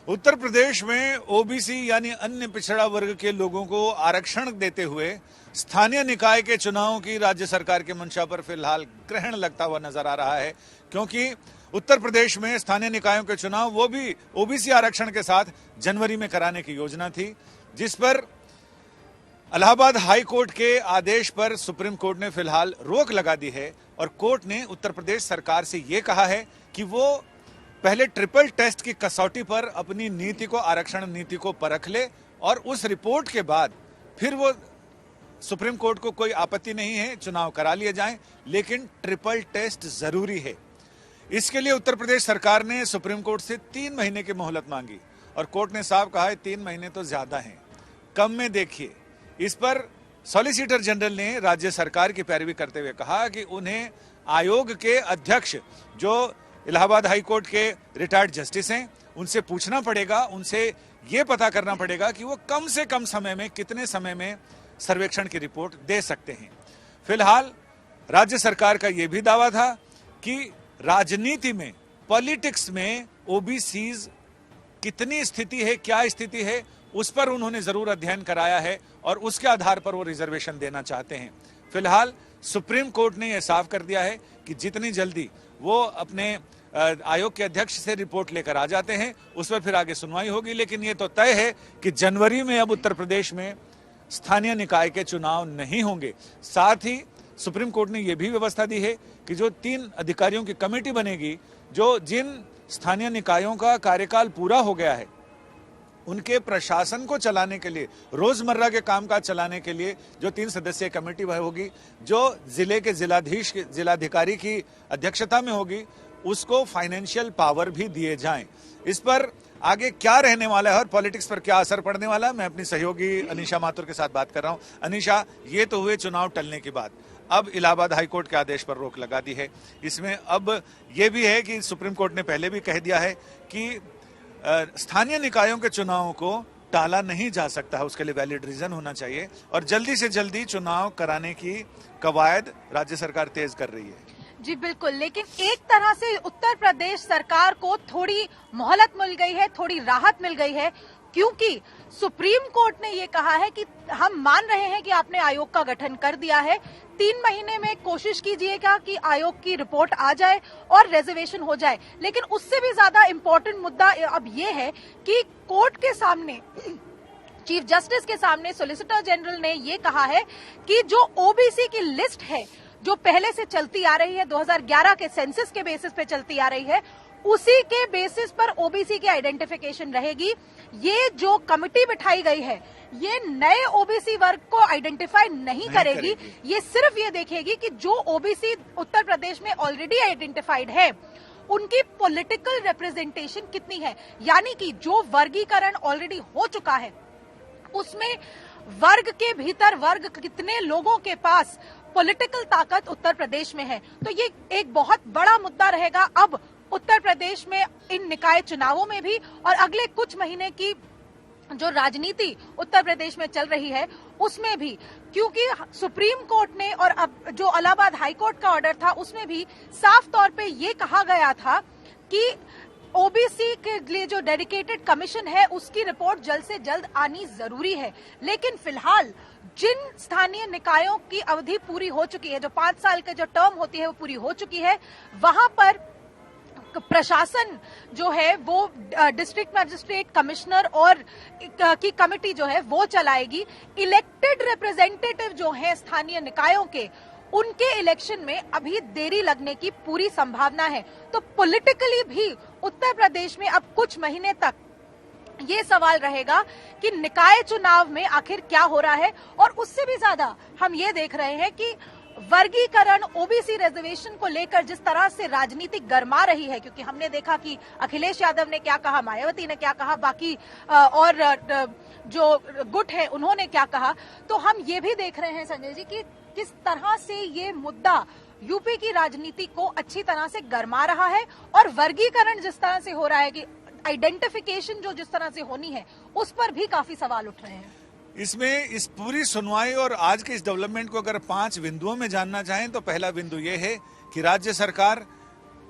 उत्तर प्रदेश में ओबीसी यानी अन्य पिछड़ा वर्ग के लोगों को आरक्षण देते हुए स्थानीय निकाय के चुनावों की राज्य सरकार के मंशा पर फिलहाल ग्रहण लगता हुआ नजर आ रहा है, क्योंकि उत्तर प्रदेश में स्थानीय निकायों के चुनाव वो भी ओबीसी आरक्षण के साथ जनवरी में कराने की योजना थी, जिस पर इलाहाबाद हाई कोर्ट के आदेश पर सुप्रीम कोर्ट ने फिलहाल रोक लगा दी है और कोर्ट ने उत्तर प्रदेश सरकार से यह कहा है कि वो पहले ट्रिपल टेस्ट की कसौटी पर अपनी नीति को, आरक्षण नीति को परख ले और उस रिपोर्ट के बाद फिर वो सुप्रीम कोर्ट को कोई आपत्ति नहीं है, चुनाव करा लिए जाएं, लेकिन ट्रिपल टेस्ट जरूरी है। इसके लिए उत्तर प्रदेश सरकार ने सुप्रीम कोर्ट से 3 महीने की मोहलत मांगी और कोर्ट ने साफ कहा है 3 महीने तो ज्यादा हैं, कम में देखिए। इस पर सॉलिसिटर जनरल ने राज्य सरकार की पैरवी करते हुए कहा कि उन्हें आयोग के अध्यक्ष जो इलाहाबाद हाई कोर्ट के रिटायर्ड जस्टिस हैं, उनसे पूछना पड़ेगा, उनसे यह पता करना पड़ेगा कि वो कम से कम समय में, कितने समय में सर्वेक्षण की रिपोर्ट दे सकते हैं। फिलहाल राज्य सरकार का यह भी दावा था कि राजनीति में, पॉलिटिक्स में ओबीसीज कितनी स्थिति है, क्या स्थिति है, उस पर उन्होंने जरूर अध्ययन कराया है और उसके आधार पर वो रिजर्वेशन देना चाहते हैं। फिलहाल सुप्रीम कोर्ट ने यह साफ कर दिया है कि जितनी जल्दी वो अपने आयोग के अध्यक्ष से रिपोर्ट लेकर आ जाते हैं, उस पर फिर आगे सुनवाई होगी। लेकिन ये तो तय है कि जनवरी में अब उत्तर प्रदेश में स्थानीय निकाय के चुनाव नहीं होंगे। साथ ही सुप्रीम कोर्ट ने यह भी व्यवस्था दी है कि जो 3 अधिकारियों की कमेटी बनेगी, जो जिन स्थानीय निकायों का कार्यकाल पूरा हो गया है, उनके प्रशासन को चलाने के लिए, रोजमर्रा के कामकाज चलाने के लिए जो 3 सदस्यीय कमेटी होगी, जो जिले के जिलाधिकारी की अध्यक्षता में होगी, उसको फाइनेंशियल पावर भी दिए जाएं। इस पर आगे क्या रहने वाला है और पॉलिटिक्स पर क्या असर पड़ने वाला है, मैं अपनी सहयोगी अनीशा माथुर के साथ बात कर रहा हूं। अनीशा, ये तो हुए चुनाव टलने के बाद, अब इलाहाबाद हाईकोर्ट के आदेश पर रोक लगा दी है। इसमें अब यह भी है कि सुप्रीम कोर्ट ने पहले भी कह दिया है कि स्थानीय निकायों के चुनावों को टाला नहीं जा सकता है, उसके लिए वैलिड रीजन होना चाहिए और जल्दी से जल्दी चुनाव कराने की कवायद राज्य सरकार तेज कर रही है। जी बिल्कुल, लेकिन एक तरह से उत्तर प्रदेश सरकार को थोड़ी मोहलत मिल गई है, थोड़ी राहत मिल गई है, क्योंकि सुप्रीम कोर्ट ने ये कहा है कि हम मान रहे हैं कि आपने आयोग का गठन कर दिया है, 3 महीने में कोशिश कीजिएगा कि आयोग की रिपोर्ट आ जाए और रिजर्वेशन हो जाए। लेकिन उससे भी ज्यादा इम्पोर्टेंट मुद्दा अब ये है कि कोर्ट के सामने, चीफ जस्टिस के सामने सॉलिसिटर जनरल ने ये कहा है कि जो ओबीसी की लिस्ट है, जो पहले से चलती आ रही है, 2011 के सेंसस के बेसिस पे चलती आ रही है, उसी के बेसिस पर ओबीसी की आइडेंटिफिकेशन रहेगी। ये जो कमिटी बिठाई गई है, ये नए ओबीसी वर्ग को आइडेंटिफाई नहीं करेगी। ये सिर्फ ये देखेगी कि जो ओबीसी उत्तर प्रदेश में ऑलरेडी आइडेंटिफाइड है, उनकी पॉलिटिकल रिप्रेजेंटेशन कितनी है, यानी कि जो वर्गीकरण ऑलरेडी हो चुका है, उसमें वर्ग के भीतर वर्ग कितने लोगों के पास पॉलिटिकल ताकत उत्तर प्रदेश में है। तो ये एक बहुत बड़ा मुद्दा रहेगा अब उत्तर प्रदेश में, इन निकाय चुनावों में भी और अगले कुछ महीने की जो राजनीति उत्तर प्रदेश में चल रही है उसमें भी, क्योंकि सुप्रीम कोर्ट ने और अब जो इलाहाबाद हाई कोर्ट का ऑर्डर था उसमें भी साफ तौर पे ये कहा गया था कि ओबीसी के लिए जो डेडिकेटेड कमीशन है उसकी रिपोर्ट जल्द से जल्द आनी जरूरी है। लेकिन फिलहाल जिन स्थानीय निकायों की अवधि पूरी हो चुकी है, जो 5 साल की जो टर्म होती है वो पूरी हो चुकी है, वहां पर प्रशासन जो है वो डिस्ट्रिक्ट मजिस्ट्रेट, कमिश्नर और की कमेटी जो है वो चलाएगी। इलेक्टेड रिप्रेजेंटेटिव जो है स्थानीय निकायों के, उनके इलेक्शन में अभी देरी लगने की पूरी संभावना है। तो पॉलिटिकली भी उत्तर प्रदेश में अब कुछ महीने तक ये सवाल रहेगा कि निकाय चुनाव में आखिर क्या हो रहा है। और उससे भी ज्यादा हम ये देख रहे हैं कि वर्गीकरण, ओबीसी रिजर्वेशन को लेकर जिस तरह से राजनीति गरमा रही है, क्योंकि हमने देखा कि अखिलेश यादव ने क्या कहा, मायावती ने क्या कहा, बाकी और जो गुट है उन्होंने क्या कहा, तो हम ये भी देख रहे हैं संजय जी कि किस तरह से ये मुद्दा यूपी की राजनीति को अच्छी तरह से गरमा रहा है और वर्गीकरण जिस तरह से हो रहा है कि आइडेंटिफिकेशन जो जिस तरह से होनी है, उस पर भी काफी सवाल उठ रहे हैं। इसमें इस पूरी सुनवाई और आज के इस डेवलपमेंट को अगर 5 बिंदुओं में जानना चाहें तो पहला बिंदु यह है कि राज्य सरकार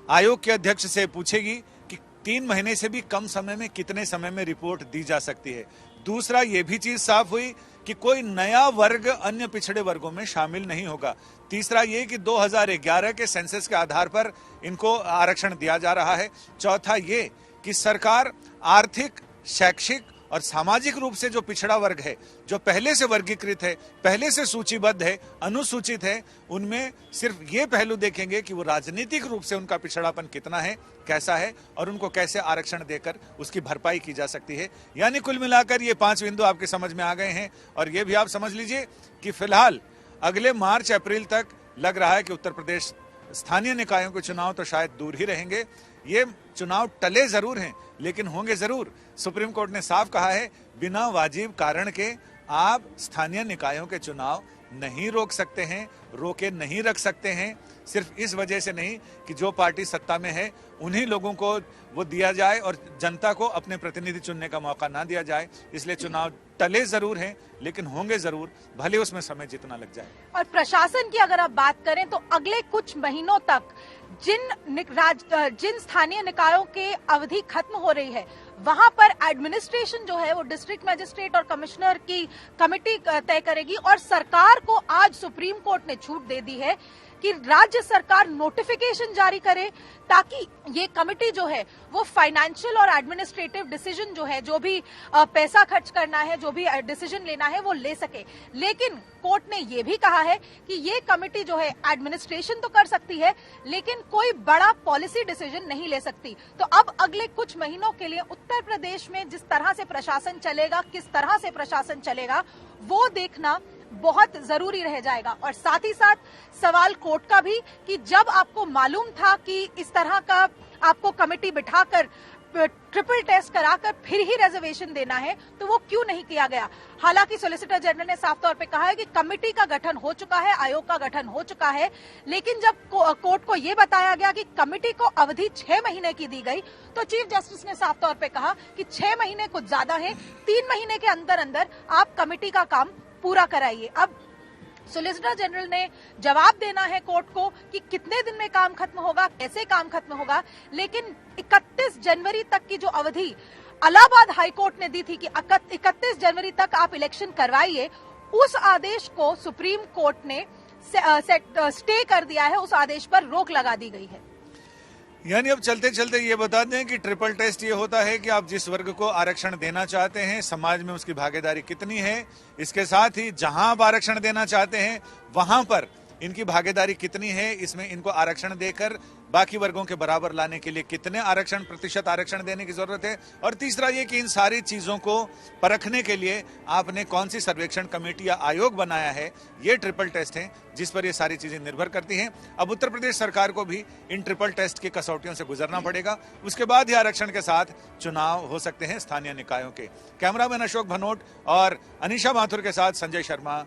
आयोग के अध्यक्ष से पूछेगी कि 3 महीने से भी कम समय में कितने समय में रिपोर्ट दी जा सकती है। दूसरा ये भी चीज साफ हुई कि कोई नया वर्ग अन्य पिछड़े वर्गों में शामिल नहीं होगा। तीसरा ये कि 2011 के सेंसस के आधार पर इनको आरक्षण दिया जा रहा है। चौथा ये कि सरकार आर्थिक, शैक्षिक और सामाजिक रूप से जो पिछड़ा वर्ग है, जो पहले से वर्गीकृत है, पहले से सूचीबद्ध है, अनुसूचित है, उनमें सिर्फ ये पहलू देखेंगे कि वो राजनीतिक रूप से उनका पिछड़ापन कितना है, कैसा है और उनको कैसे आरक्षण देकर उसकी भरपाई की जा सकती है। यानी कुल मिलाकर ये 5 बिंदु आपके समझ में आ गए हैं। और ये भी आप समझ लीजिए कि फिलहाल अगले मार्च अप्रैल तक लग रहा है कि उत्तर प्रदेश स्थानीय निकायों के चुनाव तो शायद दूर ही रहेंगे। ये चुनाव टले जरूर हैं लेकिन होंगे जरूर। सुप्रीम कोर्ट ने साफ कहा है, बिना वाजिब कारण के आप स्थानीय निकायों के चुनाव नहीं रोक सकते हैं, रोके नहीं रख सकते हैं। सिर्फ इस वजह से नहीं कि जो पार्टी सत्ता में है उन्हीं लोगों को वो दिया जाए और जनता को अपने प्रतिनिधि चुनने का मौका ना दिया जाए। इसलिए चुनाव टले जरूर हैं लेकिन होंगे जरूर, भले उसमें समय जितना लग जाए। और प्रशासन की अगर आप बात करें तो अगले कुछ महीनों तक जिन स्थानीय निकायों के अवधि खत्म हो रही है वहां पर एडमिनिस्ट्रेशन जो है वो डिस्ट्रिक्ट मजिस्ट्रेट और कमिश्नर की कमेटी तय करेगी। और सरकार को आज सुप्रीम कोर्ट ने छूट दे दी है कि राज्य सरकार नोटिफिकेशन जारी करे ताकि ये कमेटी जो है वो फाइनेंशियल और एडमिनिस्ट्रेटिव डिसीजन जो है, जो भी पैसा खर्च करना है, जो भी डिसीजन लेना है वो ले सके। लेकिन कोर्ट ने ये भी कहा है कि ये कमेटी जो है एडमिनिस्ट्रेशन तो कर सकती है लेकिन कोई बड़ा पॉलिसी डिसीजन नहीं ले सकती। तो अब अगले कुछ महीनों के लिए उत्तर प्रदेश में जिस तरह से प्रशासन चलेगा, किस तरह से प्रशासन चलेगा, वो देखना बहुत जरूरी रह जाएगा। और साथ ही साथ सवाल कोर्ट का भी कि जब आपको मालूम था कि इस तरह का आपको कमेटी बिठाकर ट्रिपल टेस्ट कराकर फिर ही रिजर्वेशन देना है तो वो क्यों नहीं किया गया। हालांकि सॉलिसिटर जनरल ने साफ तौर पे कहा है कि कमेटी का गठन हो चुका है, आयोग का गठन हो चुका है, लेकिन जब कोर्ट को ये बताया गया कि कमेटी को अवधि 6 महीने की दी गई तो चीफ जस्टिस ने साफ तौर पे कहा कि 6 महीने कुछ ज्यादा है, 3 महीने के अंदर अंदर आप कमेटी का काम पूरा कराइए। अब सॉलिसिटर जनरल ने जवाब देना है कोर्ट को कि कितने दिन में काम खत्म होगा, कैसे काम खत्म होगा। लेकिन 31 जनवरी तक की जो अवधि इलाहाबाद हाईकोर्ट ने दी थी कि 31 जनवरी तक आप इलेक्शन करवाइए, उस आदेश को सुप्रीम कोर्ट ने स्टे कर दिया है, उस आदेश पर रोक लगा दी गई है। यानी अब चलते चलते ये बता दें कि ट्रिपल टेस्ट ये होता है कि आप जिस वर्ग को आरक्षण देना चाहते हैं समाज में उसकी भागीदारी कितनी है, इसके साथ ही जहां आप आरक्षण देना चाहते हैं वहां पर इनकी भागीदारी कितनी है, इसमें इनको आरक्षण देकर बाकी वर्गों के बराबर लाने के लिए कितने प्रतिशत आरक्षण देने की जरूरत है। और तीसरा ये कि इन सारी चीजों को परखने के लिए आपने कौन सी सर्वेक्षण कमेटी या आयोग बनाया है, ये ट्रिपल टेस्ट है जिस पर ये सारी चीजें निर्भर करती हैं। अब उत्तर प्रदेश सरकार को भी इन ट्रिपल टेस्ट की कसौटियों से गुजरना पड़ेगा, उसके बाद ही आरक्षण के साथ चुनाव हो सकते हैं स्थानीय निकायों के। कैमरामैन अशोक भनोट और अनिशा माथुर के साथ संजय शर्मा,